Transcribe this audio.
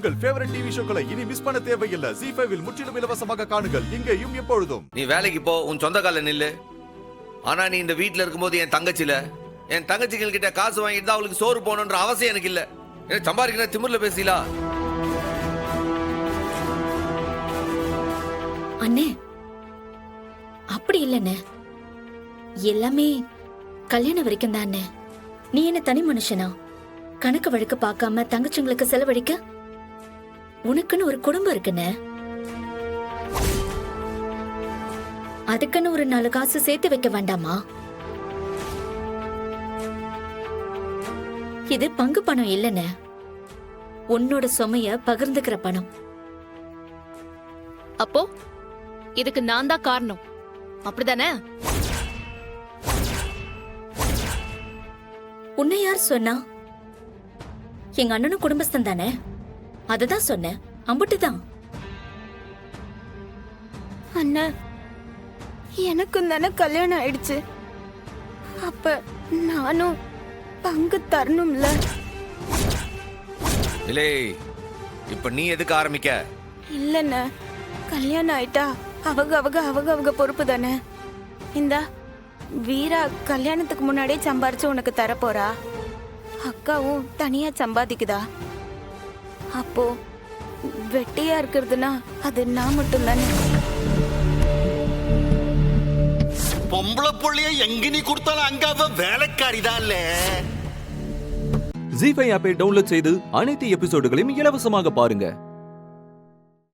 உங்கள் favourite TV ஷோக்களை இனி miss பண்ண தேவையில்லை. ZEE5 இல் முற்றிலும் இலவசமாக காணுங்கள், இங்கேயும் எப்பொழுதும். நீ வேலைக்கு போ, உன் சொந்த கால நில்லு. ஆனா நீ இந்த வீட்டுல இருக்கும்போது என் தங்கச்சிகள் கிட்ட காசு வாங்கிட்டு தான் அவளுக்கு சோறு போகணுன்ற அவசியம் எனக்கு இல்ல. என்ன சம்பாதிக்கிற திமிர்ல பேசலா? அண்ணே, அப்படி இல்லண்ணே, எல்லாமே கல்யாணம் வரைக்கும் தான். நீ என்ன தனி மனுஷனா? கணக்கு வழக்கு பார்க்காம தங்கச்சிங்களுக்கு செலவழிக்க உனக்குன்னு ஒரு குடும்பம் இருக்குன்னு, அதுக்குன்னு ஒரு 4 காசு சேர்த்து வைக்க வேண்டாமா? இது பங்கு பணம் இல்லைன்னு, உன்னோட சுமைய பகிர்ந்துக்கிற பணம். அப்போ இதுக்கு நான் தான் காரணம், அப்படிதானே? உன்னை யார் சொன்னா? எங்க அண்ணனும் குடும்பஸ்தன் தானே, அதுதான் சொன்னேன். அம்புட்டுதான். அண்ணா, எனக்கும் தானே கல்யாணம் ஆயிடுச்சு. அப்ப நானும் பங்கு தரணும்ல. இல்லே, இப்ப நீ எதுக்கு ஆரம்பிக்க? இல்லண்ணா, கல்யாணம் ஆயிட்டா அவங்க பொறுப்பு தானே. இந்தா வீரா கல்யாணத்துக்கு முன்னாடியே சம்பாரிச்சு உனக்கு தர போறா. அக்காவும் தனியா சம்பாதிக்குதா. அப்போ வெட்டியா இருக்கிறதுனா அது நான் மட்டும் தானே. பொம்பளை புள்ளிய எங்க நீ கொடுத்தாலும் அங்க அவ வேலைக்காரிதான் இல்ல. ZEE5 ஆப்பை டவுன்லோட் செய்து அனைத்து எபிசோடுகளையும் இலவசமாக பாருங்க.